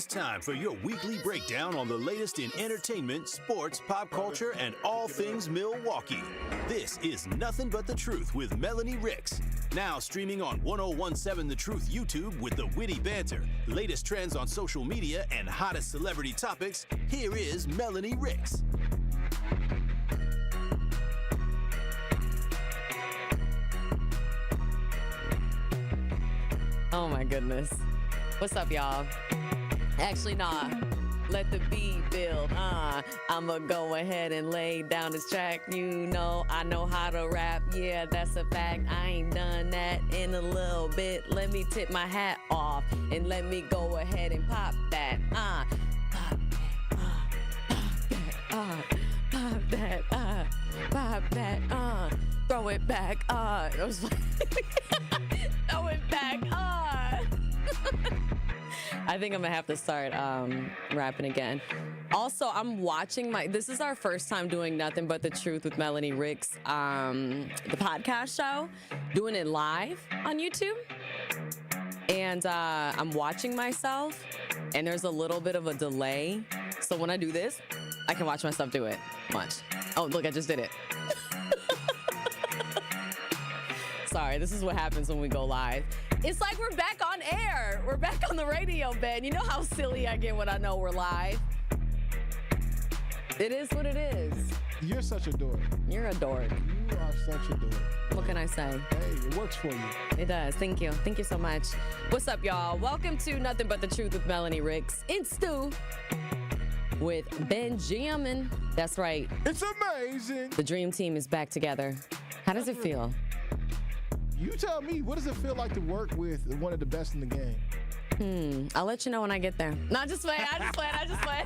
is time for your weekly breakdown on the latest in entertainment, sports, pop culture, and all things Milwaukee. This is Nothing But The Truth with Melanie Ricks. Now streaming on 1017 The Truth YouTube with the witty banter, latest trends on social media, and hottest celebrity topics, here is Melanie Ricks. Oh my goodness. What's up, y'all? Actually, nah. Let the beat build. I'ma go ahead and lay down this track. You know, I know how to rap. Yeah, that's a fact. I ain't done that in a little bit. Let me tip my hat off and let me go ahead and pop that. Pop that. Throw it back. It was like throw it back. I think I'm gonna have to start rapping again. Also, I'm watching this is our first time doing Nothing But The Truth with Melanie Ricks, the podcast show, doing it live on YouTube. And I'm watching myself, and there's a little bit of a delay. So when I do this, I can watch myself do it. Watch. Oh, look, I just did it. Sorry, this is what happens when we go live. It's like we're back on air. We're back on the radio, Ben. You know how silly I get when I know we're live. It is what it is. You're such a dork. You're a dork. You are such a dork. What can I say? Hey, it works for you. It does. Thank you. Thank you so much. What's up, y'all? Welcome to Nothing But The Truth with Melanie Ricks. In stew with Benjamin. That's right. It's amazing. The dream team is back together. How does it feel? You tell me, what does it feel like to work with one of the best in the game? I'll let you know when I get there. No, just play. I just play.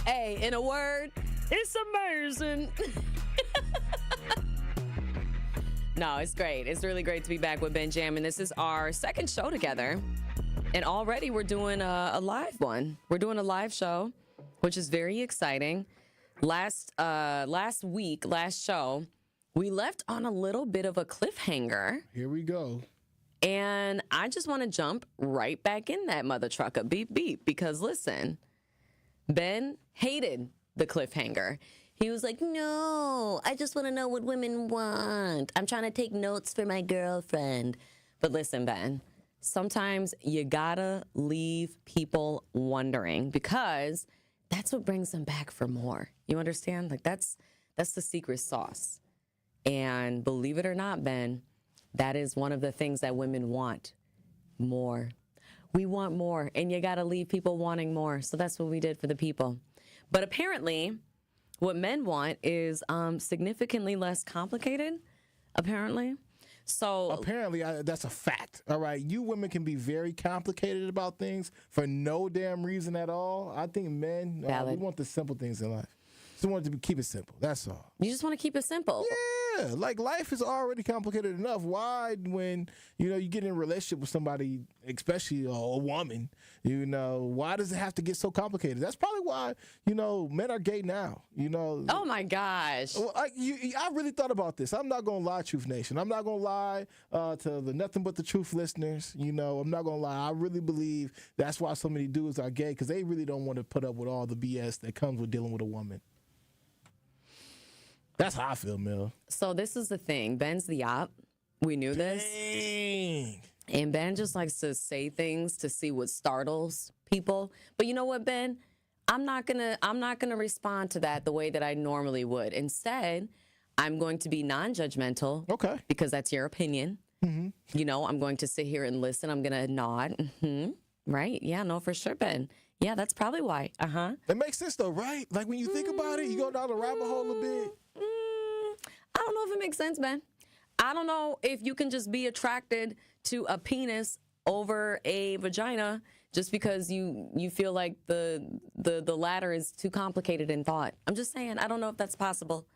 Hey, in a word, it's amazing. No, it's great. It's really great to be back with Benjamin. This is our second show together. And already we're doing a live one. We're doing a live show, which is very exciting. Last show, we left on a little bit of a cliffhanger. Here we go. And I just want to jump right back in that mother trucker, beep, beep, because listen, Ben hated the cliffhanger. He was like, no, I just want to know what women want. I'm trying to take notes for my girlfriend. But listen, Ben, sometimes you gotta leave people wondering because that's what brings them back for more. You understand? Like that's the secret sauce. And believe it or not, Ben, that is one of the things that women want. More. We want more, and you got to leave people wanting more. So that's what we did for the people. But apparently, what men want is significantly less complicated, apparently. So apparently, that's a fact. All right. You women can be very complicated about things for no damn reason at all. I think men, we want the simple things in life. Just want to keep it simple. That's all. You just want to keep it simple. Yeah, like life is already complicated enough. Why, when you get in a relationship with somebody, especially a woman, why does it have to get so complicated? That's probably why men are gay now. Oh my gosh. Well, I really thought about this. I'm not gonna lie, Truth Nation. I'm not gonna lie to the Nothing But The Truth listeners. I'm not gonna lie. I really believe that's why so many dudes are gay, because they really don't want to put up with all the BS that comes with dealing with a woman. That's how I feel, Mel. So this is the thing. Ben's the op. We knew this. Dang. And Ben just likes to say things to see what startles people. But you know what, Ben? I'm not gonna respond to that the way that I normally would. Instead, I'm going to be non-judgmental. Okay. Because that's your opinion. Mm-hmm. I'm going to sit here and listen. I'm gonna nod. Mm-hmm. Right? Yeah, no, for sure, Ben. Yeah, that's probably why. Uh-huh. It makes sense though, right? Like when you think about it, you go down the rabbit hole a bit. I don't know if it makes sense, Ben. I don't know if you can just be attracted to a penis over a vagina just because you feel like the latter is too complicated in thought. I'm just saying, I don't know if that's possible.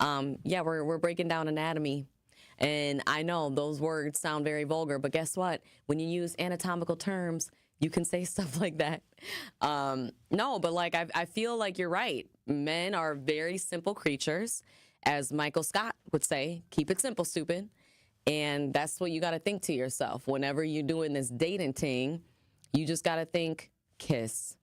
Yeah, we're breaking down anatomy. And I know those words sound very vulgar, but guess what? When you use anatomical terms, you can say stuff like that. No, but like I feel like you're right. Men are very simple creatures. As Michael Scott would say, keep it simple, stupid. And that's what you got to think to yourself. Whenever you're doing this dating thing, You just got to think kiss.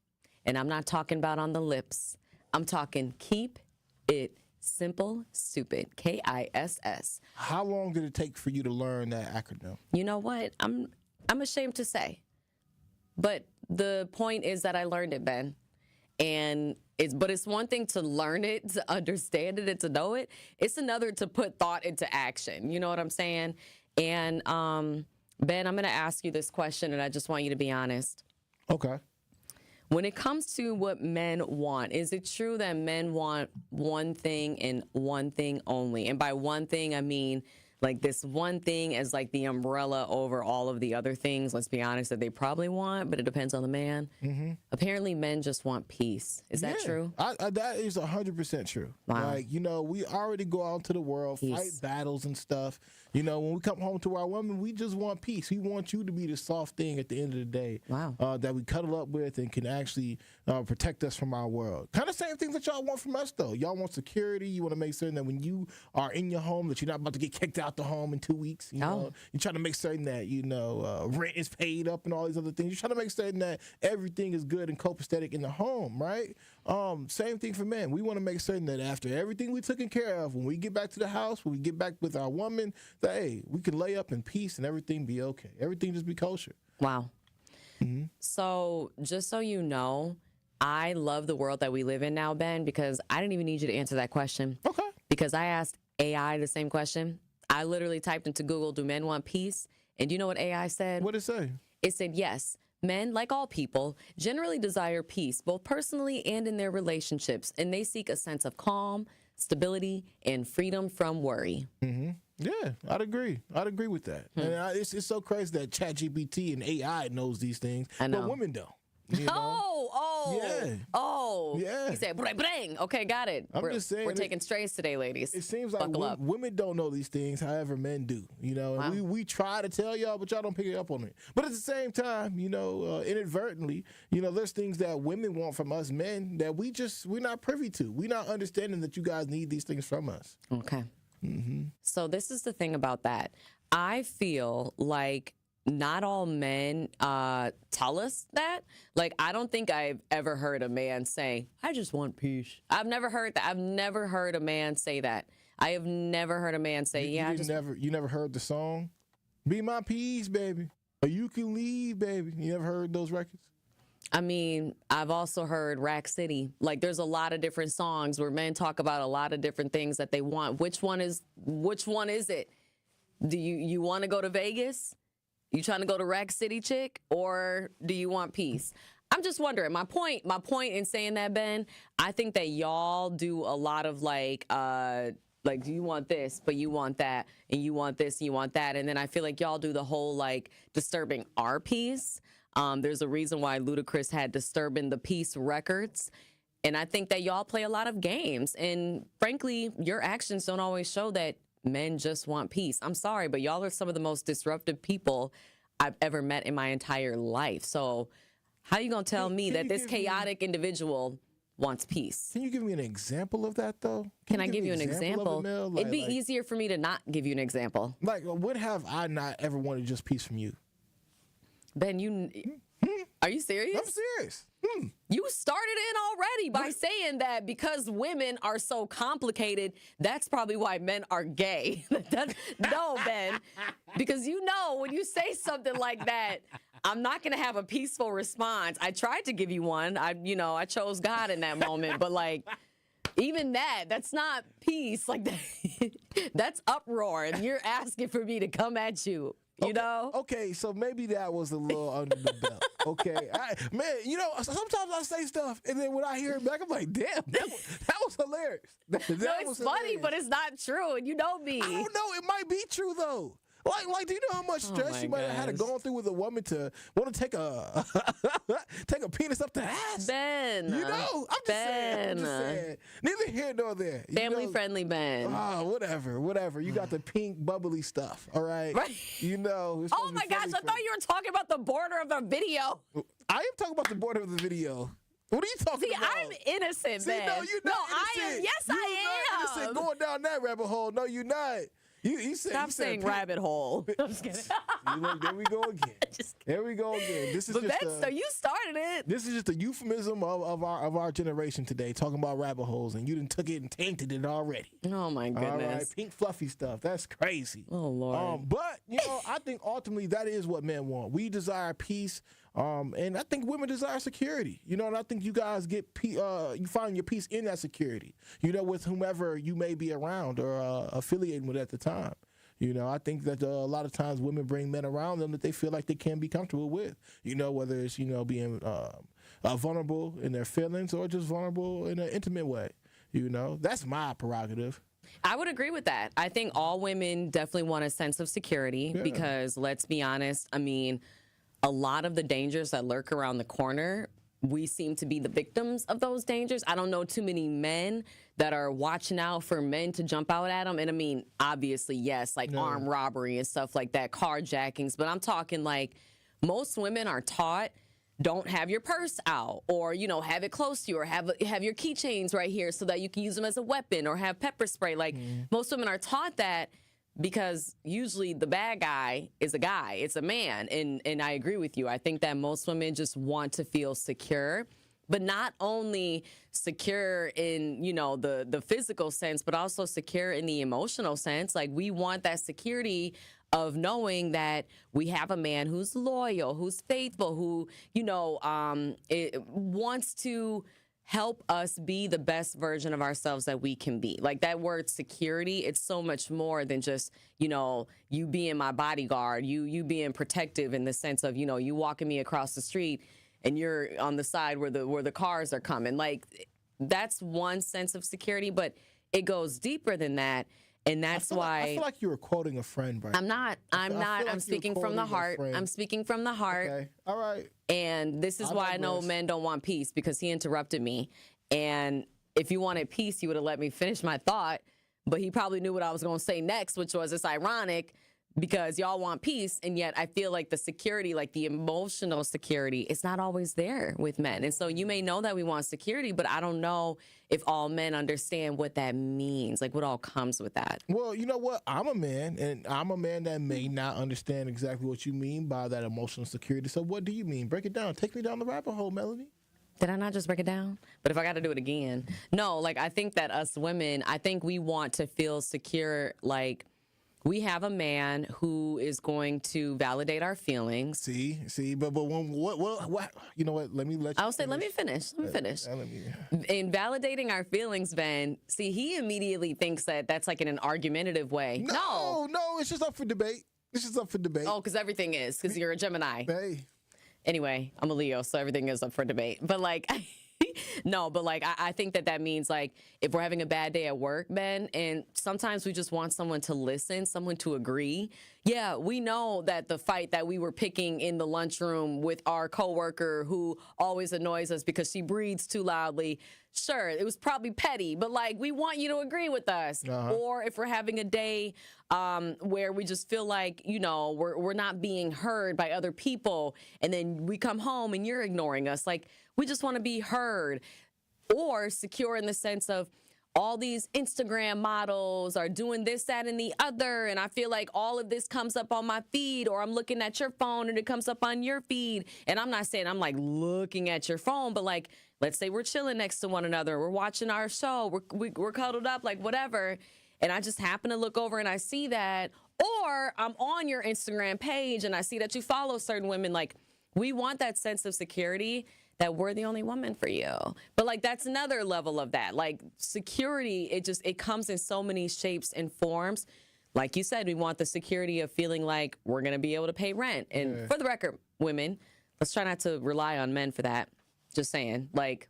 And I'm not talking about on the lips. I'm talking keep it simple, stupid. KISS. How long did it take for you to learn that acronym? You know what? I'm ashamed to say. But the point is that I learned it, Ben. And it's one thing to learn it, to understand it, and to know it. It's another to put thought into action. You know what I'm saying? And Ben, I'm going to ask you this question, and I just want you to be honest. Okay. When it comes to what men want, is it true that men want one thing and one thing only? And by one thing, I mean like this one thing as like the umbrella over all of the other things, let's be honest, that they probably want, but it depends on the man. Mm-hmm. Apparently, men just want peace. Is that true? That is 100% true. Wow. Like, we already go out into the world, fight battles and stuff. When we come home to our women, we just want peace. We want you to be the soft thing at the end of the day. Wow. That we cuddle up with and can actually protect us from our world. Kind of same things that y'all want from us, though. Y'all want security. You want to make certain that when you are in your home that you're not about to get kicked out the home in 2 weeks. You're trying to make certain that, rent is paid up and all these other things. You're trying to make certain that everything is good and copacetic in the home, right? Same thing for men. We want to make certain that after everything we taken care of, when we get back to the house, when we get back with our woman, that, hey, we can lay up in peace and everything be okay. Everything just be kosher. Wow. Mm-hmm. So just so you know, I love the world that we live in now, Ben, because I didn't even need you to answer that question. Okay. Because I asked AI the same question. I literally typed into Google, do men want peace? And do you know what AI said? What did it say? It said, yes, men, like all people, generally desire peace, both personally and in their relationships, and they seek a sense of calm, stability, and freedom from worry. Mm-hmm. Yeah, I'd agree. I'd agree with that. And it's so crazy that ChatGPT and AI knows these things, but women don't. Yeah. He said, bang. Okay, got it. Just saying, we're taking strays today, ladies. It seems like women don't know these things, however men do. Wow. And we try to tell y'all, but y'all don't pick it up on it. But at the same time, inadvertently, there's things that women want from us men that we're not privy to. We're not understanding that you guys need these things from us. Okay. Mm-hmm. So this is the thing about that. I feel like not all men tell us that. Like, I don't think I've ever heard a man say, I just want peace. I've never heard that. I've never heard a man say that. I have never heard a man say, You never heard the song? Be my peace, baby. Or you can leave, baby. You never heard those records? I mean, I've also heard Rack City. Like, there's a lot of different songs where men talk about a lot of different things that they want. Which one is it? Do you want to go to Vegas? You trying to go to Rack City, chick, or do you want peace? I'm just wondering. My point in saying that, Ben, I think that y'all do a lot of like you want this, but you want that, and you want this, and you want that, and then I feel like y'all do the whole like disturbing our peace. There's a reason why Ludacris had Disturbing the Peace records. And I think that y'all play a lot of games. And frankly, your actions don't always show that men just want peace. I'm sorry, but y'all are some of the most disruptive people I've ever met in my entire life. So how you going to tell me that this chaotic individual wants peace? Can you give me an example of that, though? Can I give you an example? It'd be easier for me to not give you an example. Like, when have I not ever wanted just peace from you? Ben, are you serious? I'm serious. You started in already by saying that because women are so complicated, that's probably why men are gay. No, Ben, because when you say something like that, I'm not going to have a peaceful response. I tried to give you one. I chose God in that moment, but like, even that's not peace. Like that's uproar, and you're asking for me to come at you. Okay, so maybe that was a little under the belt. Okay, sometimes I say stuff, and then when I hear it back, I'm like, damn, that was hilarious. It's funny, but it's not true, and you know me. I don't know. It might be true, though. Like, do you know how much stress you might have had to go through with a woman to want to take a penis up the ass? Ben. I'm just saying. Neither here nor there. Family friendly, Ben. Whatever. You got the pink bubbly stuff, all right? Right. Oh my gosh, I thought you were talking about the border of the video. I am talking about the border of the video. What are you talking about? I'm innocent, man. No, you're not innocent. I am. Yes, I am. You're not innocent going down that rabbit hole. No, you're not. You said, Stop saying rabbit hole. I'm just kidding. Look, there we go again. There we go again. This is so you started it. This is just a euphemism of our generation today, talking about rabbit holes, and you done took it and tainted it already. Oh my goodness. All right, pink fluffy stuff. That's crazy. Oh Lord. But I think ultimately that is what men want. We desire peace. And I think women desire security, and I think you guys get you find your peace in that security, with whomever you may be around or affiliating with at the time. I think that a lot of times women bring men around them that they feel like they can be comfortable with, whether it's, being vulnerable in their feelings or just vulnerable in an intimate way. That's my prerogative. I would agree with that. I think all women definitely want a sense of security because let's be honest, a lot of the dangers that lurk around the corner, we seem to be the victims of those dangers. I don't know too many men that are watching out for men to jump out at them. And obviously, yes, like armed robbery and stuff like that, carjackings. But I'm talking like most women are taught, don't have your purse out or, have it close to you or have your keychains right here so that you can use them as a weapon or have pepper spray. Like most women are taught that. Because usually the bad guy is a guy, it's a man. And I agree with you. I think that most women just want to feel secure, but not only secure in, the physical sense, but also secure in the emotional sense. Like we want that security of knowing that we have a man who's loyal, who's faithful, who, wants to help us be the best version of ourselves that we can be. Like that word security, it's so much more than just, you being my bodyguard, you being protective in the sense of, you walking me across the street and you're on the side where the cars are coming. Like that's one sense of security, but it goes deeper than that. And that's why I feel like you were quoting a friend, right? I'm not. I'm speaking from the heart. I'm speaking from the heart. Okay. All right. And this is why I know men don't want peace, because he interrupted me. And if you wanted peace, you would have let me finish my thought. But he probably knew what I was going to say next, which was it's ironic because y'all want peace. And yet I feel like the security, like the emotional security, it's not always there with men. And so you may know that we want security, but I don't know if all men understand what that means, like what all comes with that. Well, you know what? I'm a man, and I'm a man that may not understand exactly what you mean by that emotional security. So what do you mean? Break it down. Take me down the rabbit hole, Melanie. Did I not just break it down? But if I got to do it again. No, like I think that us women, I think we want to feel secure, like we have a man who is going to validate our feelings. See, but when what? You know what? Let me let you. I'll say, let me finish. In validating our feelings, Ben. See, he immediately thinks that that's like in an argumentative way. No, it's just up for debate. Oh, because everything is, because you're a Gemini. Hey. Anyway, I'm a Leo, so everything is up for debate. But like. No, but like I think that means like if we're having a bad day at work, Ben, and sometimes we just want someone to listen, someone to agree. Yeah, we know that the fight that we were picking in the lunchroom with our coworker who always annoys us because she breathes too loudly. Sure, it was probably petty, but like we want you to agree with us. Or if we're having a day where we just feel like, we're not being heard by other people, and then we come home and you're ignoring us. Like we just want to be heard. Or secure in the sense of all these Instagram models are doing this, that, and the other, and I feel like all of this comes up on my feed, or I'm looking at your phone and it comes up on your feed. And I'm not saying I'm like looking at your phone, but like, let's say we're chilling next to one another, we're watching our show, we're cuddled up, like whatever, and I just happen to look over and I see that, or I'm on your Instagram page and I see that you follow certain women. Like we want that sense of security that we're the only woman for you. But like that's another level of that. Like security, it comes in so many shapes and forms. Like you said, we want the security of feeling like we're gonna be able to pay rent. And for the record, women, let's try not to rely on men for that. Just saying, like,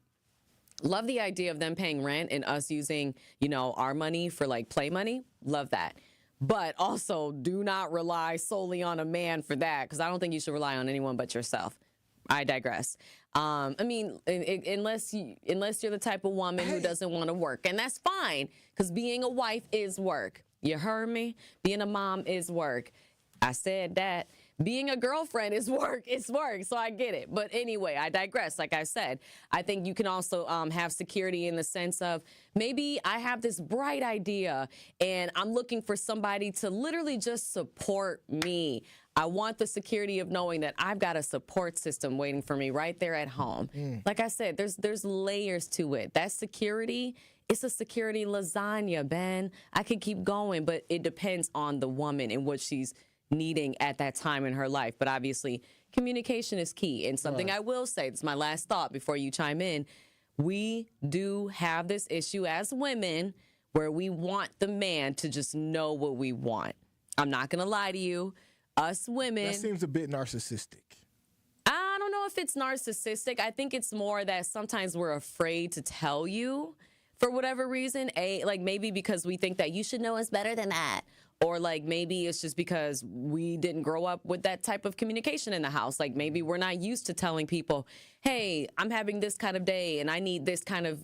love the idea of them paying rent and us using, our money for like play money. Love that. But also do not rely solely on a man for that, because I don't think you should rely on anyone but yourself. I digress. Unless you're the type of woman who doesn't want to work, and that's fine, because being a wife is work. You heard me? Being a mom is work. I said that. being a girlfriend is work. It's work. So I get it. But anyway, I digress. Like I said, I think you can also have security in the sense of maybe I have this bright idea and I'm looking for somebody to literally just support me. I want the security of knowing that I've got a support system waiting for me right there at home. Like I said, there's layers to it. That security, it's a security lasagna, Ben. I could keep going, but it depends on the woman and what she's needing at that time in her life. But obviously, communication is key. And something I will say, this is my last thought before you chime in, we do have this issue as women where we want the man to just know what we want. I'm not going to lie to you. Us women. That seems a bit narcissistic. I don't know if it's narcissistic. I think it's more that sometimes we're afraid to tell you for whatever reason. Like maybe because we think that you should know us better than that. Or like maybe it's just because we didn't grow up with that type of communication in the house. Like maybe we're not used to telling people, hey, I'm having this kind of day and I need this kind of,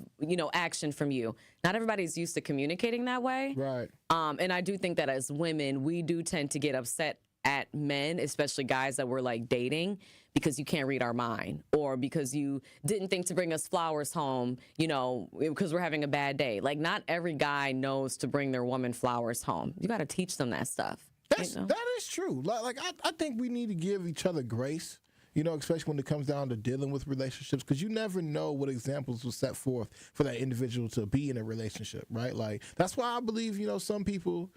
action from you. Not everybody's used to communicating that way. Right. And I do think that as women, we do tend to get upset at men, especially guys that we're like dating, because you can't read our mind or because you didn't think to bring us flowers home, because we're having a bad day. Like not every guy knows to bring their woman flowers home. You got to teach them that stuff. That is true. Like I think we need to give each other grace, especially when it comes down to dealing with relationships, because you never know what examples will set forth for that individual to be in a relationship, right? Like that's why I believe, some people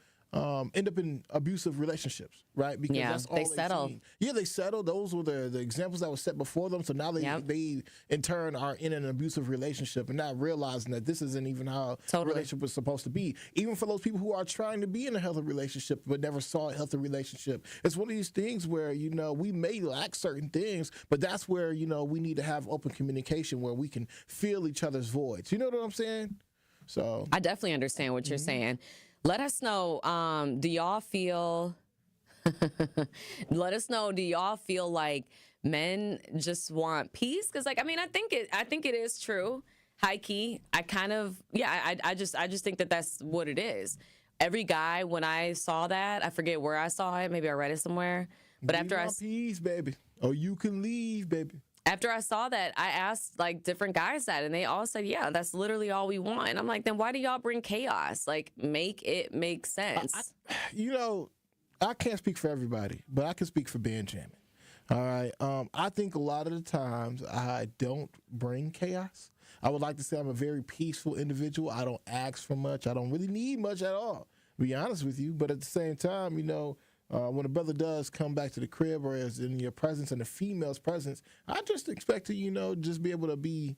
end up in abusive relationships, right? Because that's all they settle. Yeah, they settle. Those were the examples that were set before them. So now they in turn are in an abusive relationship and not realizing that this isn't even how a relationship was supposed to be. Even for those people who are trying to be in a healthy relationship but never saw a healthy relationship. It's one of these things where, we may lack certain things, but that's where, we need to have open communication where we can fill each other's voids. You know what I'm saying? So I definitely understand what you're saying. Let us know, do y'all feel like men just want peace? Because I think it is true. High key. I just think that that's what it is. Every guy, when I saw that, I forget where I saw it. Maybe I read it somewhere. But after peace, baby. Or you can leave, baby. After I saw that, I asked like different guys that, and they all said, yeah, that's literally all we want. And I'm like, then why do y'all bring chaos? Like, make it make sense. I can't speak for everybody, but I can speak for Benjamin. All right. I think a lot of the times I don't bring chaos. I would like to say I'm a very peaceful individual. I don't ask for much. I don't really need much at all, to be honest with you. But at the same time, when a brother does come back to the crib or is in your presence and the female's presence, I just expect to, just be able to be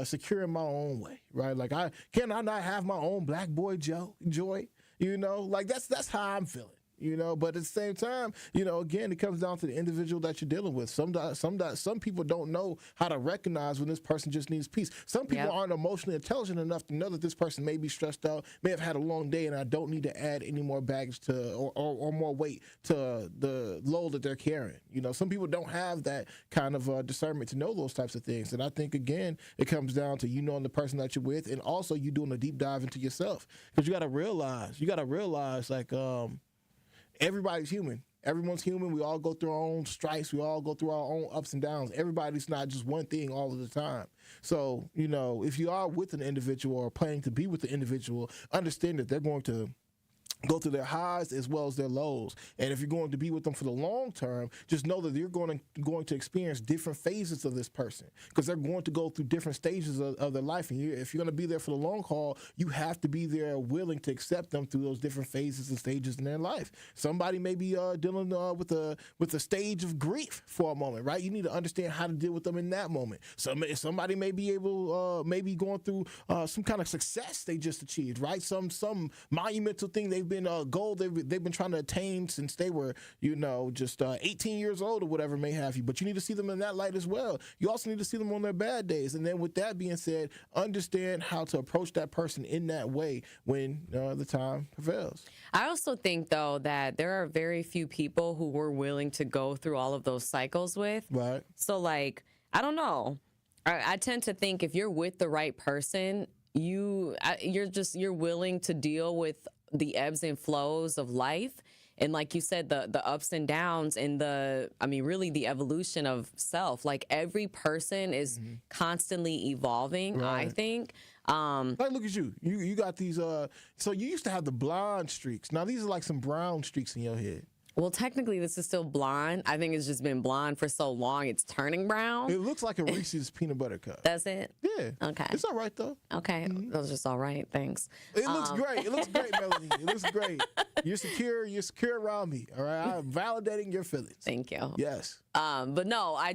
secure in my own way, right? Like I not have my own black boy joy, like that's how I'm feeling. But at the same time, again, it comes down to the individual that you're dealing with. Some people don't know how to recognize when this person just needs peace. Some people aren't emotionally intelligent enough to know that this person may be stressed out, may have had a long day, and I don't need to add any more baggage to or more weight to the load that they're carrying. Some people don't have that kind of discernment to know those types of things. And I think, again, it comes down to knowing the person that you're with, and also you doing a deep dive into yourself, because you got to realize, like, everybody's human. Everyone's human. We all go through our own strikes. We all go through our own ups and downs. Everybody's not just one thing all of the time. So, if you are with an individual or planning to be with the individual, understand that they're going to go through their highs as well as their lows. And if you're going to be with them for the long term, just know that you're going to experience different phases of this person, because they're going to go through different stages of their life. And if you're going to be there for the long haul, you have to be there willing to accept them through those different phases and stages in their life. Somebody may be dealing with a stage of grief for a moment, right? You need to understand how to deal with them in that moment. Somebody may be maybe going through some kind of success they just achieved, right? Some monumental thing they've been goal they've been trying to attain since they were just 18 years old or whatever may have you. But you need to see them in that light as well. You also need to see them on their bad days. And then with that being said, understand how to approach that person in that way when the time prevails. I also think, though, that there are very few people who we're willing to go through all of those cycles with. Right. So, like, I don't know. I tend to think if you're with the right person, you're willing to deal with the ebbs and flows of life, And like you said, the ups and downs and really the evolution of self. Like every person is constantly evolving, I think. Like, look at you. You got these, so you used to have the blonde streaks. Now these are like some brown streaks in your head. Well, technically, this is still blonde. I think it's just been blonde for so long, it's turning brown. It looks like a Reese's peanut butter cup. Does it? Yeah. Okay. It's all right, though. Okay. That's just all right. Thanks. It looks great. It looks great, Melanie. It looks great. You're secure. You're secure around me. All right. I'm validating your feelings. Thank you. Yes. But no, I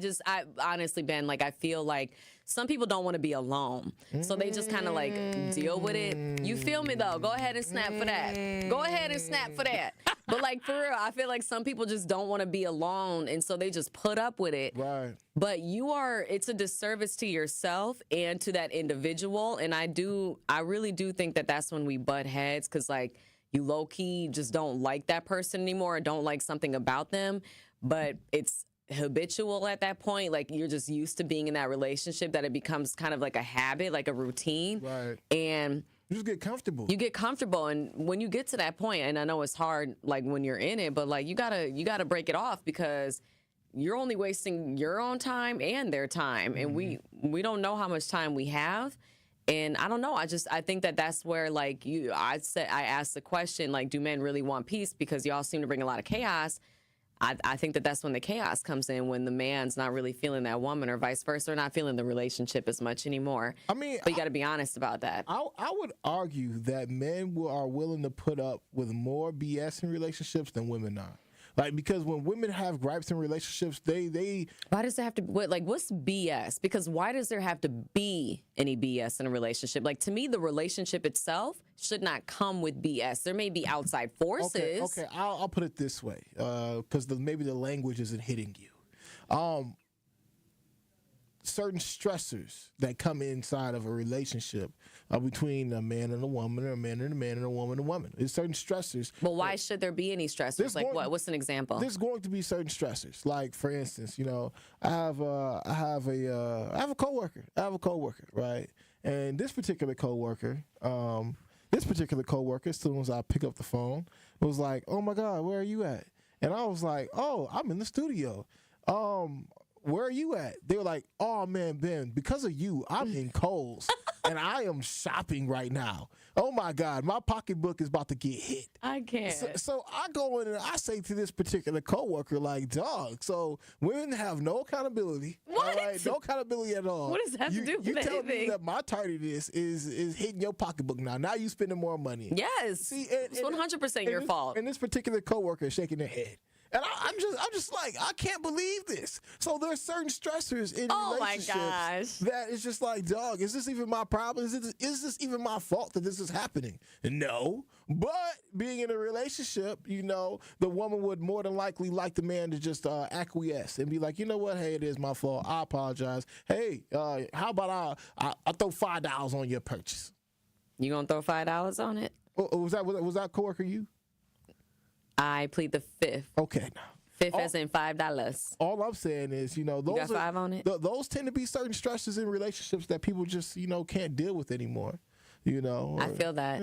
honestly, Ben, like, I feel like some people don't want to be alone. So they just kind of like deal with it. You feel me, though? Go ahead and snap for that. Go ahead and snap for that. But like, for real, I feel like some people just don't want to be alone. And so they just put up with it. Right. But it's a disservice to yourself and to that individual. And I really do think that that's when we butt heads, because like you low key just don't like that person anymore or don't like something about them. But it's habitual at that point. Like you're just used to being in that relationship that it becomes kind of like a habit, like a routine. Right. And you just get comfortable. You get comfortable, and when you get to that point, and I know it's hard, like when you're in it, but like you gotta break it off, because you're only wasting your own time and their time, and we don't know how much time we have. And I don't know. I think that's where like I asked the question, like, do men really want peace? Because y'all seem to bring a lot of chaos. I think that's when the chaos comes in, when the man's not really feeling that woman, or vice versa, or not feeling the relationship as much anymore. I mean, but you got to be honest about that. I would argue that men are willing to put up with more BS in relationships than women are. Like, because when women have gripes in relationships, they why does there have to what's BS? Because why does there have to be any BS in a relationship? Like, to me, the relationship itself should not come with BS. There may be outside forces. Okay. I'll put it this way, because maybe the language isn't hitting you. Certain stressors that come inside of a relationship between a man and a woman, or a man and a man, and a woman and a woman. There's certain stressors. But why should there be any stressors? Like what? What's an example? There's going to be certain stressors. Like, for instance, I have a coworker. Right? And this particular coworker, as soon as I pick up the phone, was like, "Oh my God, where are you at?" And I was like, "Oh, I'm in the studio." Where are you at? They were like, "Oh man, Ben, because of you, I'm in Kohl's and I am shopping right now. Oh my God, my pocketbook is about to get hit." I can't. So I go in and I say to this particular coworker, like, "Dog, so women have no accountability. What? All right? No accountability at all. What does that have to do with You tell anything? me that my tardiness is hitting your pocketbook now. Now you spending more money." Yes. See, it's 100% your fault. And this particular coworker is shaking their head. And I'm just like, I can't believe this. So there's certain stressors in relationships that it's just like, dog, is this even my problem? Is this even my fault that this is happening? No. But being in a relationship, the woman would more than likely like the man to just acquiesce and be like, "You know what? Hey, it is my fault. I apologize. Hey, how about I throw $5 on your purchase?" You gonna throw $5 on it? Was that coworker you? I plead the fifth. Okay. Fifth as in $5. All I'm saying is, those you got 5 on it? Those tend to be certain stresses in relationships that people just, can't deal with anymore. I feel that.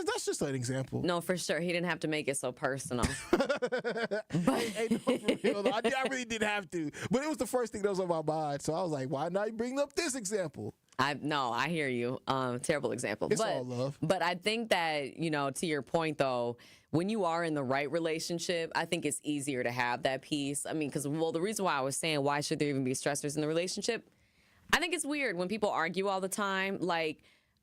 That's just an example. No, for sure. He didn't have to make it so personal. Hey, no, for real, though. I really didn't have to. But it was the first thing that was on my mind. So I was like, why not bring up this example? I hear you. Terrible example. It's all love. But I think that, to your point, though, when you are in the right relationship, I think it's easier to have that peace. I mean, because, the reason why I was saying, why should there even be stressors in the relationship? I think it's weird when people argue all the time. Like,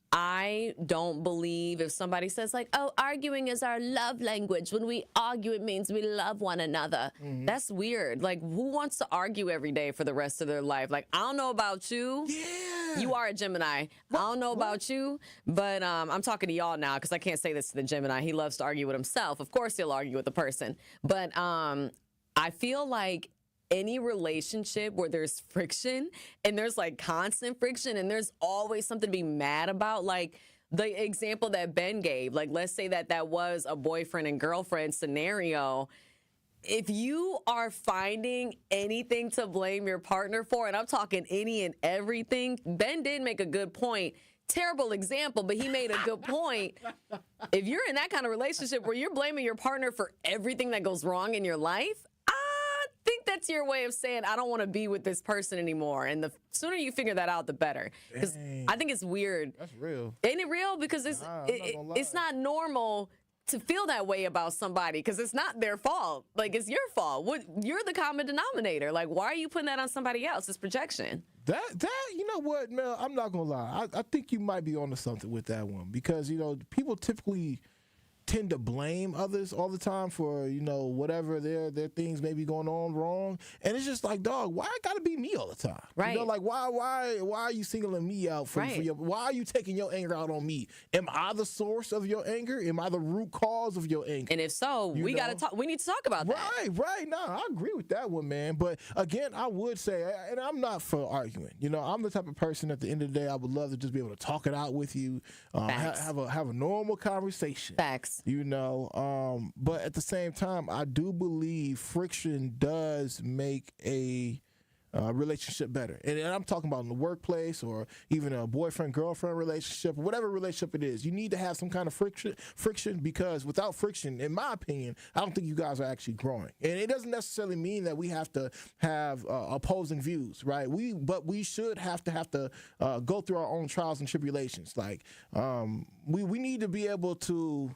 I don't believe if somebody says, like, "Oh, arguing is our love language. When we argue, it means we love one another." Mm-hmm. That's weird. Like, who wants to argue every day for the rest of their life? Like, I don't know about you. Yeah. You are a Gemini. I don't know about you, but I'm talking to y'all now because I can't say this to the Gemini. He loves to argue with himself. Of course he'll argue with the person. But I feel like any relationship where there's friction and there's like constant friction and there's always something to be mad about, like the example that Ben gave, like let's say that was a boyfriend and girlfriend scenario. If you are finding anything to blame your partner for, and I'm talking any and everything, Ben did make a good point. terrible example, but he made a good point. If you're in that kind of relationship where you're blaming your partner for everything that goes wrong in your life, I think that's your way of saying, I don't want to be with this person anymore. And the sooner you figure that out, the better. Because I think it's weird. That's real. Ain't it real? Because it's not normal to feel that way about somebody, because it's not their fault. Like, it's your fault. You're the common denominator. Like, why are you putting that on somebody else? It's projection. That you know what, Mel, I'm not gonna lie. I think you might be onto something with that one, because people typically tend to blame others all the time for whatever their things may be going on wrong, and it's just like, dog, why it gotta be me all the time? Right. Like, why are you singling me out for your, why are you taking your anger out on me? Am I the source of your anger? Am I the root cause of your anger? And if so, we gotta talk. We need to talk about that. Right. No, I agree with that one, man. But again, I would say, and I'm not for arguing. I'm the type of person at the end of the day, I would love to just be able to talk it out with you, have a normal conversation. Facts. But at the same time, I do believe friction does make a relationship better. And I'm talking about in the workplace, or even a boyfriend-girlfriend relationship, whatever relationship it is. You need to have some kind of friction, because without friction, in my opinion, I don't think you guys are actually growing. And it doesn't necessarily mean that we have to have opposing views, right? But we should have to go through our own trials and tribulations. Like, we need to be able to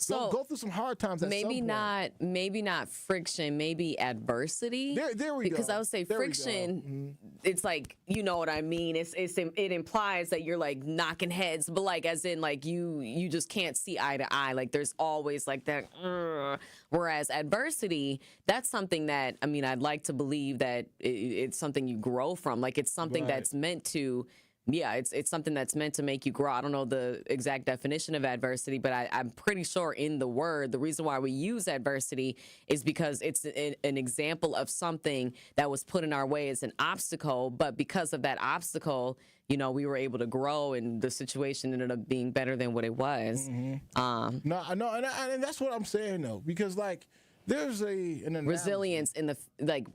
go through some hard times. Maybe not friction, maybe adversity. There we go. Because I would say friction, it's like, you know what I mean. It implies that you're like knocking heads, but like as in like you just can't see eye to eye. Like there's always like that. Whereas adversity, that's something that I'd like to believe that it's something you grow from. Like it's something that's meant to. Yeah, it's something that's meant to make you grow. I don't know the exact definition of adversity, but I'm pretty sure in the word, the reason why we use adversity is because it's an example of something that was put in our way as an obstacle. But because of that obstacle, we were able to grow, and the situation ended up being better than what it was. Mm-hmm. And that's what I'm saying, though, because like, there's an resilience in the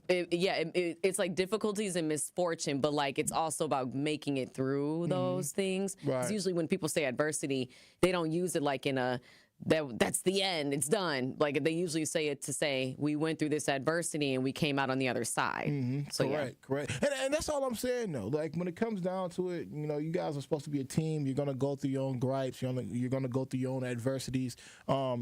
it's like difficulties and misfortune, but like it's also about making it through those things. Right. 'Cause usually when people say adversity, they don't use it like in that's the end, it's done. Like they usually say it to say we went through this adversity and we came out on the other side. Mm-hmm. So correct. And that's all I'm saying, though. Like when it comes down to it, you guys are supposed to be a team. You're gonna go through your own gripes. You're gonna go through your own adversities.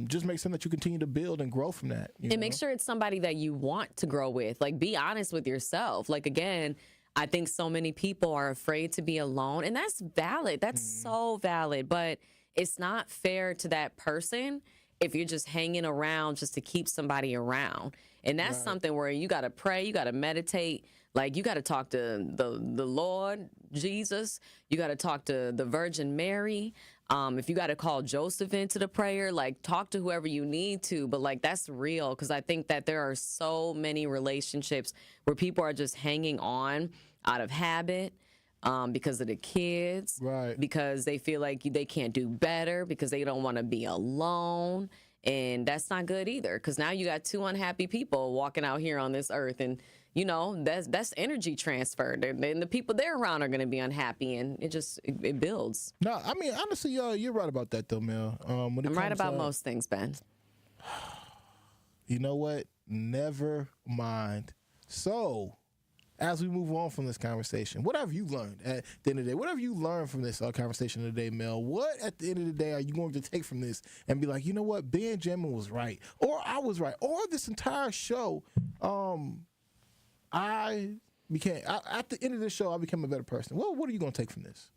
Just make sure that you continue to build and grow from that. And make sure it's somebody that you want to grow with. Like be honest with yourself. Like again, I think so many people are afraid to be alone, and that's valid. That's so valid, but it's not fair to that person if you're just hanging around just to keep somebody around. And that's something where you got to pray, you got to meditate, like you got to talk to the Lord, Jesus, you got to talk to the Virgin Mary. If you got to call Joseph into the prayer, like talk to whoever you need to, but like that's real, because I think that there are so many relationships where people are just hanging on out of habit. Because of the kids, right? Because they feel like they can't do better, because they don't want to be alone, and that's not good either. Because now you got two unhappy people walking out here on this earth, and that's energy transferred, and the people they're around are going to be unhappy, and it builds. No, honestly, you're right about that though, Mel. I'm right about most things, Ben. You know what? Never mind. So, as we move on from this conversation, what have you learned at the end of the day? What have you learned from this conversation today, Mel? What, at the end of the day, are you going to take from this and be like, you know what, Benjamin was right, or I was right, or this entire show, at the end of this show, I became a better person. What are you going to take from this?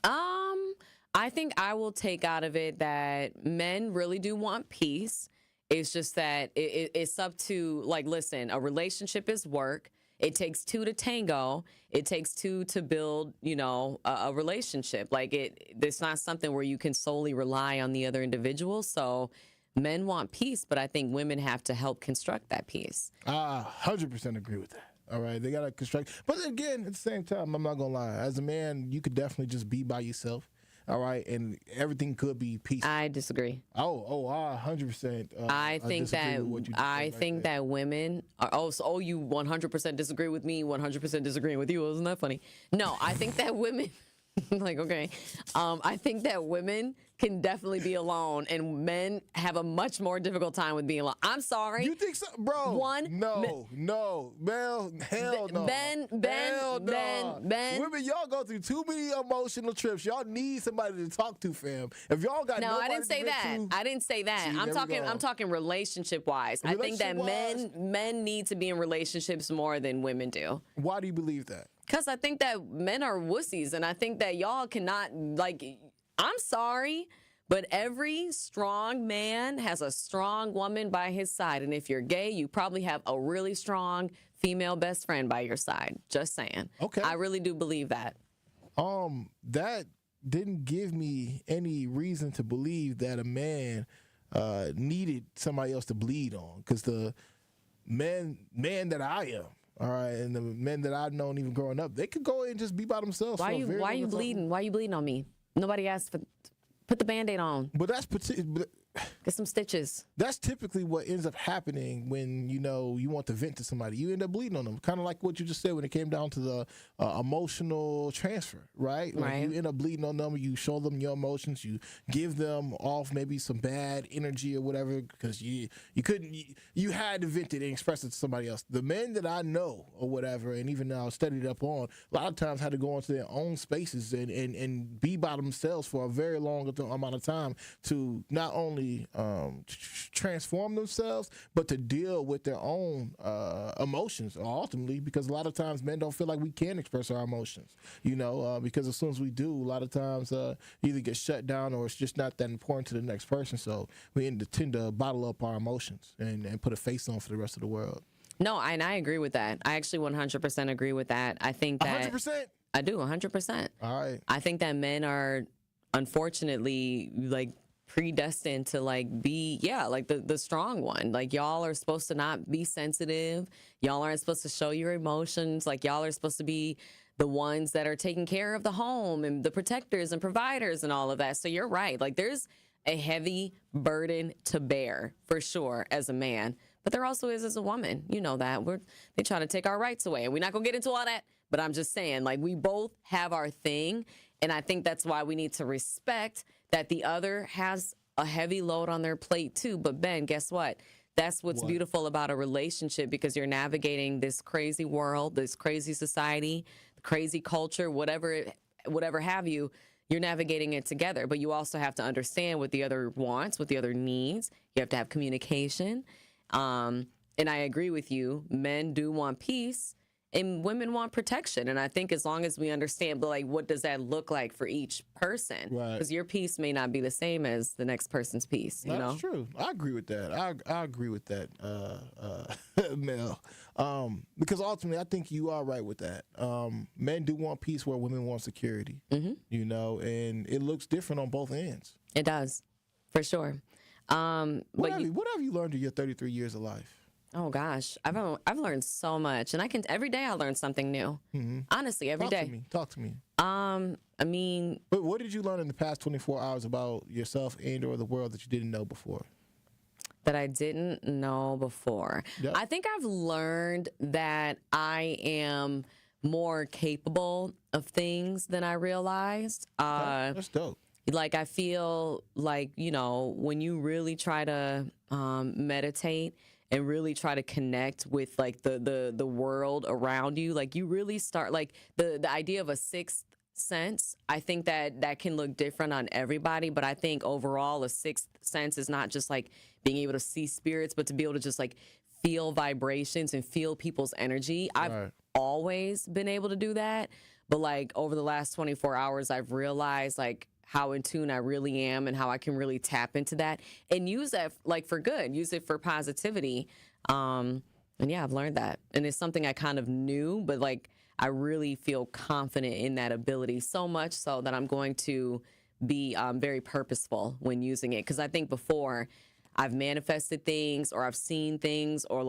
I think I will take out of it that men really do want peace. It's just that it's up to, like, listen, a relationship is work. It takes two to tango. It takes two to build, a relationship. Like it's not something where you can solely rely on the other individual. So men want peace, but I think women have to help construct that peace. I 100% agree with that. All right, they gotta construct. But again, at the same time, I'm not gonna lie. As a man, you could definitely just be by yourself. All right, and everything could be peaceful. I disagree. I 100%. I think that women are. You 100% disagree with me. 100% disagreeing with you. Isn't that funny? No, I think that women. Like, okay. I think that women can definitely be alone, and men have a much more difficult time with being alone. I'm sorry. You think so, bro? No, Mel, hell no. Ben, Women, y'all go through too many emotional trips. Y'all need somebody to talk to, fam. If y'all got No, nobody I didn't say that. I didn't say that. See, I'm talking relationship wise. I think that men need to be in relationships more than women do. Why do you believe that? Because I think that men are wussies, and I think that y'all cannot, like, I'm sorry, but every strong man has a strong woman by his side. And if you're gay, you probably have a really strong female best friend by your side. Just saying. Okay. I really do believe that. That didn't give me any reason to believe that a man needed somebody else to bleed on. Because the man that I am, all right, and the men that I've known even growing up, they could go and just be by themselves. Why are you bleeding? Why are you bleeding on me? Nobody asked for. Put the Band-Aid on. But get some stitches. That's typically what ends up happening when you want to vent to somebody. You end up bleeding on them, kind of like what you just said when it came down to the emotional transfer, right? Like right. You end up bleeding on them. You show them your emotions. You give them off maybe some bad energy or whatever because you had to vent it and express it to somebody else. The men that I know or whatever, and even now studied up on, a lot of times had to go into their own spaces and be by themselves for a very long amount of time to not only transform themselves, but to deal with their own emotions ultimately, because a lot of times men don't feel like we can express our emotions, because as soon as we do, a lot of times either get shut down or it's just not that important to the next person. So we tend to bottle up our emotions and put a face on for the rest of the world. No, and I agree with that. I actually 100% agree with that. I think that 100%. I do 100%. All right. I think that men are unfortunately predestined to be the strong one. Like, y'all are supposed to not be sensitive. Y'all aren't supposed to show your emotions. Like, y'all are supposed to be the ones that are taking care of the home and the protectors and providers and all of that. So you're right. Like, there's a heavy burden to bear for sure as a man, but there also is as a woman. You know that they try to take our rights away, and we're not gonna get into all that. But I'm just saying, we both have our thing, and I think that's why we need to respect that the other has a heavy load on their plate too. But Ben, guess what? That's what's beautiful about a relationship, because you're navigating this crazy world, this crazy society, crazy culture, whatever have you. You're navigating it together, but you also have to understand what the other wants, what the other needs. You have to have communication. And I agree with you. Men do want peace, and women want protection. And I think as long as we understand, but what does that look like for each person? Right. Because your peace may not be the same as the next person's peace. You know? That's true. I agree with that. I agree with that, Mel. Because ultimately, I think you are right with that. Men do want peace where women want security. Mm-hmm. And it looks different on both ends. It does, for sure. What have you learned in your 33 years of life? Oh gosh, I've learned so much, and every day I learn something new. Mm-hmm. Honestly, every day. Talk to me. I mean, but what did you learn in the past 24 hours about yourself and or the world that you didn't know before? That I didn't know before. Yep. I think I've learned that I am more capable of things than I realized. That's dope. I feel like, when you really try to meditate and really try to connect with the world around you, you really start the idea of a sixth sense. I think that can look different on everybody, but I think overall a sixth sense is not just being able to see spirits, but to be able to just feel vibrations and feel people's energy. I've always been able to do that, but over the last 24 hours, I've realized how in tune I really am and how I can really tap into that and use that for good, use it for positivity. And yeah, I've learned that. And it's something I kind of knew, but I really feel confident in that ability, so much so that I'm going to be very purposeful when using it. Because I think before I've manifested things or I've seen things or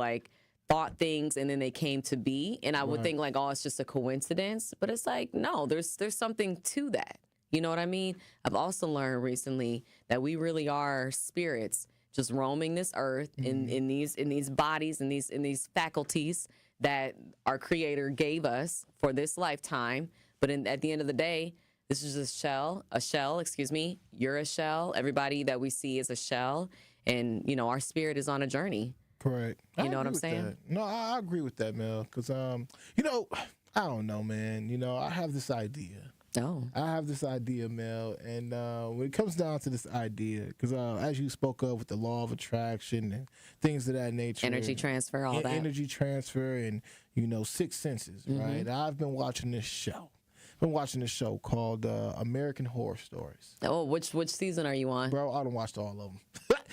thought things and then they came to be. And I would think oh, it's just a coincidence. But it's no, there's something to that. You know what I mean? I've also learned recently that we really are spirits just roaming this earth in these bodies, in these faculties that our Creator gave us for this lifetime. But at the end of the day, This is a shell, excuse me. You're a shell. Everybody that we see is a shell. And, you know, our spirit is on a journey. Correct. You know what I'm saying? That. No, I agree with that, Mel. Because, you know, I don't know, man. You know, I have this idea. Oh. I have this idea, Mel, and when it comes down to this idea, because as you spoke of with the law of attraction and things of that nature, Energy transfer, all that. Energy transfer, and you know, six senses, right? I've been watching this show. Called American Horror Stories. Oh, which season are you on? Bro, I done watched all of them.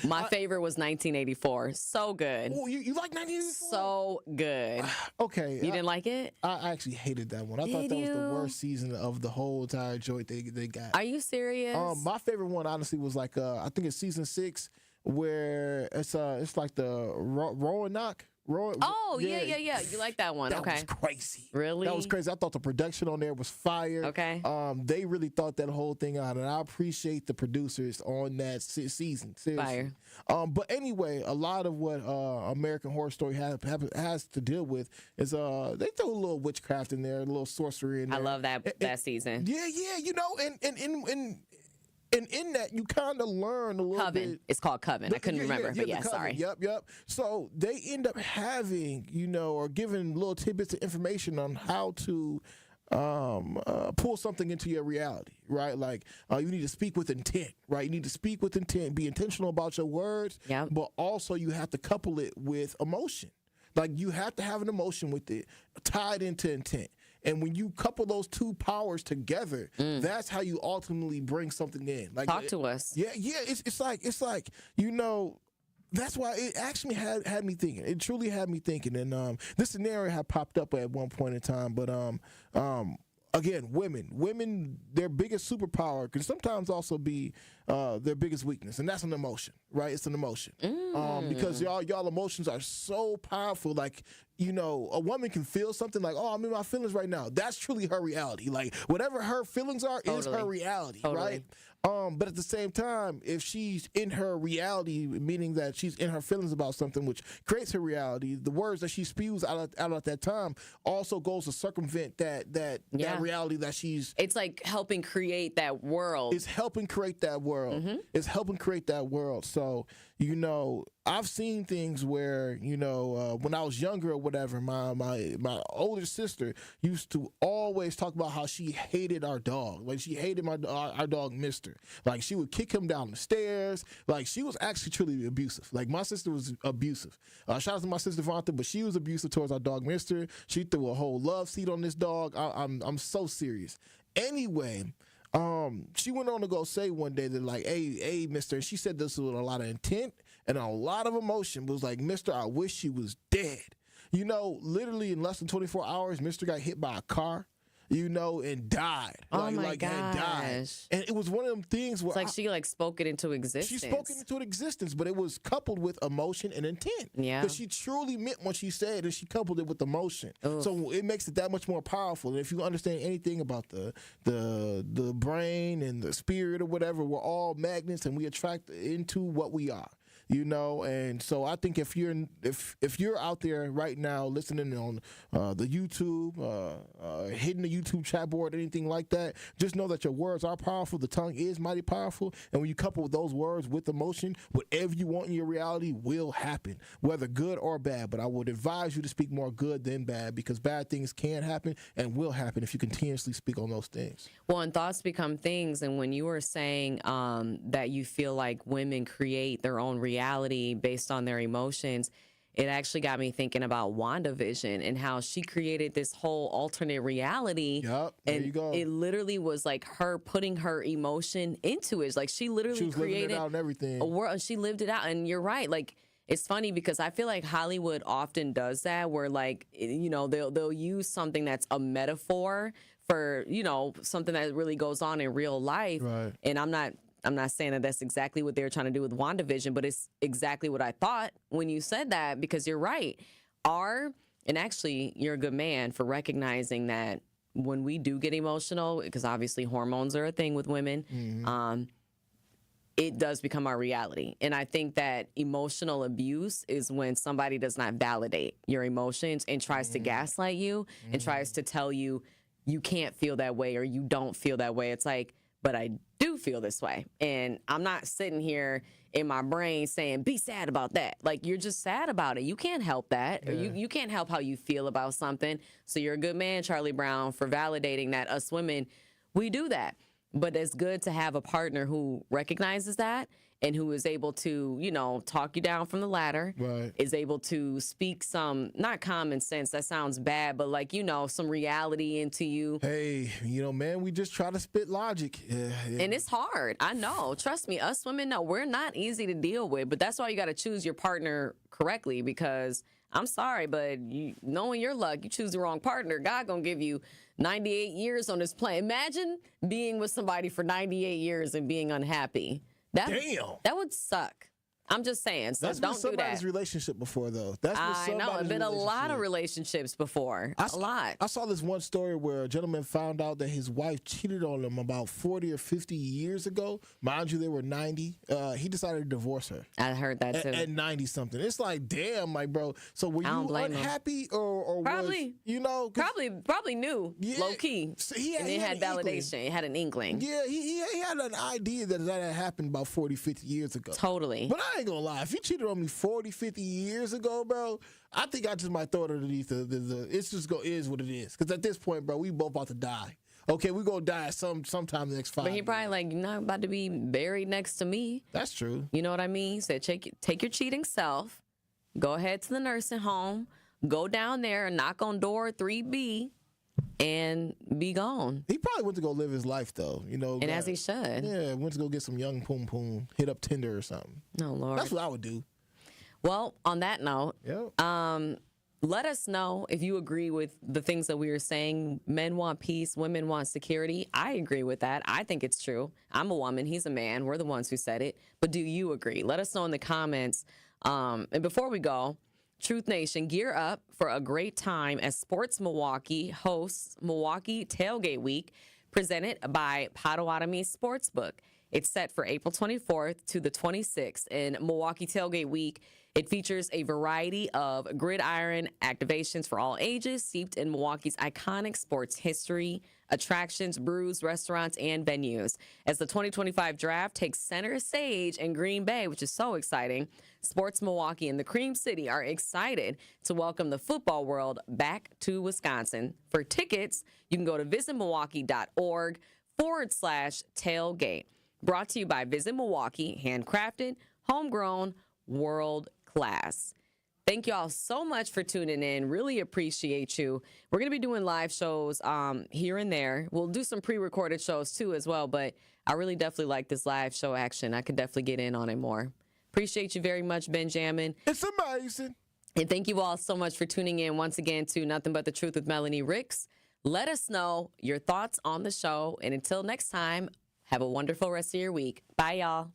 My favorite was 1984. So good. Oh, you like 1984? So good. Okay. You didn't like it? I actually hated that one. I thought that was the worst season of the whole entire joint they got. Are you serious? My favorite one, honestly, was like I think it's season 6, where it's like the Roanoke. Oh, yeah. You like that one. That okay. was crazy. Really? That was crazy. I thought the production on there was fire. Okay. They really thought that whole thing out, and I appreciate the producers on that season. Seriously. Fire. But anyway, a lot of what American Horror Story has to deal with is they throw a little witchcraft in there, a little sorcery in there. I love that season. Yeah, you know, and in that, you kind of learn a little Coven. bit. It's called Coven. I couldn't remember, but yeah, the Coven. sorry. Yep. So they end up having, you know, or giving little tidbits of information on how to pull something into your reality, right? Like you need to speak with intent, right? You need to speak with intent, be intentional about your words, but also you have to couple it with emotion. Like you have to have an emotion with it tied into intent. And when you couple those two powers together, that's how you ultimately bring something in. Like, Talk to us. Yeah. It's like you know, that's why it actually had me thinking. It truly had me thinking. And this scenario had popped up at one point in time, but again, women, their biggest superpower can sometimes also be their biggest weakness, and that's an emotion, right? It's an emotion, because y'all emotions are so powerful. Like, you know, a woman can feel something like, oh, I'm in my feelings right now. That's truly her reality. Like, whatever her feelings are is her reality, right? But at the same time, if she's in her reality, meaning that she's in her feelings about something, which creates her reality, the words that she spews out at that time also goes to circumvent that reality that she's. It's like helping create that world. It's helping create that world. It's helping create that world. So, you know, I've seen things where, you know, when I was younger or whatever, my older sister used to always talk about how she hated our dog. Like, she hated our dog, Mister. Like, she would kick him down the stairs. Like, she was actually truly abusive. Like, my sister was abusive. Shout out to my sister Vonta, but she was abusive towards our dog, Mister. She threw a whole love seat on this dog. I'm so serious. Anyway, she went on to go say one day that, like, hey, Mister, and she said this with a lot of intent and a lot of emotion, but was like, Mister, I wish she was dead. You know, literally in less than 24 hours, Mister got hit by a car, you know, and died. Oh my gosh. And died. And it was one of them things where it's like she spoke it into existence. She spoke it into existence, but it was coupled with emotion and intent. Yeah. Because she truly meant what she said, and she coupled it with emotion. Oof. So it makes it that much more powerful. And if you understand anything about the brain and the spirit or whatever, we're all magnets, and we attract into what we are. You know, and so I think if you're out there right now listening on the YouTube, hitting the YouTube chat board, anything like that, just know that your words are powerful. The tongue is mighty powerful, and when you couple those words with emotion, whatever you want in your reality will happen, whether good or bad. But I would advise you to speak more good than bad, because bad things can happen and will happen if you continuously speak on those things. Well, and thoughts become things. And when you were saying that you feel like women create their own reality based on their emotions, it actually got me thinking about WandaVision and how she created this whole alternate reality. Yep, there and you go. It literally was like her putting her emotion into it. Like, she literally created living it out and everything. A world. She lived it out. And you're right. Like, it's funny because I feel like Hollywood often does that, where, like, you know, they'll use something that's a metaphor for, you know, something that really goes on in real life. Right. And I'm not saying that that's exactly what they're trying to do with WandaVision, but it's exactly what I thought when you said that, because you're right. And actually, you're a good man for recognizing that when we do get emotional, because obviously hormones are a thing with women, it does become our reality. And I think that emotional abuse is when somebody does not validate your emotions and tries to gaslight you and tries to tell you, you can't feel that way or you don't feel that way. It's like, but I do feel this way. And I'm not sitting here in my brain saying, be sad about that. Like, you're just sad about it. You can't help that. Yeah. Or you can't help how you feel about something. So you're a good man, Charlie Brown, for validating that us women, we do that. But it's good to have a partner who recognizes that and who is able to, you know, talk you down from the ladder, Right. is able to speak some, not common sense, that sounds bad, but like, you know, some reality into you. Hey, you know, man, we just try to spit logic. Yeah. And it's hard. I know. Trust me, us women know we're not easy to deal with, but that's why you got to choose your partner correctly, because I'm sorry, but knowing your luck, you choose the wrong partner, God gonna give you 98 years on this planet. Imagine being with somebody for 98 years and being unhappy. Damn. That would suck. I'm just saying. So That's don't been do somebody's that. relationship before, though. That's been I know. It's been a lot of relationships before. A lot. I saw this one story where a gentleman found out that his wife cheated on him about 40 or 50 years ago. Mind you, they were 90. He decided to divorce her. I heard that too. At 90-something. It's like, damn, like, bro. So were I don't you blame him. unhappy or Probably. was, you know? Probably knew, Yeah. low key. So and it had an inkling. validation. It had an inkling. Yeah, he had an idea that had happened about 40, 50 years ago. Totally. But I ain't gonna lie. If you cheated on me 40, 50 years ago, bro, I think I just might throw it underneath the it's just is what it is. Because at this point, bro, we both about to die. Okay, we gonna die sometime the next 5 But he years. probably like, you're not about to be buried next to me. That's true. You know what I mean? Said, take your cheating self, go ahead to the nursing home, go down there and knock on door 3B, and be gone. He probably went to go live his life, though. You know, And as he should. Yeah, went to go get some young poom poom, hit up Tinder or something. No, Lord. That's what I would do. Well, on that note, Yeah. let us know if you agree with the things that we were saying. Men want peace, women want security. I agree with that. I think it's true. I'm a woman, he's a man. We're the ones who said it. But do you agree? Let us know in the comments. And before we go, Truth Nation, gear up for a great time as Sports Milwaukee hosts Milwaukee Tailgate Week, presented by Potawatomi Sportsbook. It's set for April 24th to the 26th. In Milwaukee Tailgate Week, it features a variety of gridiron activations for all ages, steeped in Milwaukee's iconic sports history, attractions, brews, restaurants, and venues. As the 2025 draft takes center stage in Green Bay, which is so exciting, Sports Milwaukee and the Cream City are excited to welcome the football world back to Wisconsin. For tickets, you can go to visitmilwaukee.org/tailgate. Brought to you by Visit Milwaukee, handcrafted, homegrown, world class. Thank you all so much for tuning in. Really appreciate you. We're going to be doing live shows here and there. We'll do some pre-recorded shows too as well, but I really definitely like this live show action. I could definitely get in on it more. Appreciate you very much, Benjamin. It's amazing. And thank you all so much for tuning in once again to Nothing But The Truth with Melanie Ricks. Let us know your thoughts on the show. And until next time, have a wonderful rest of your week. Bye, y'all.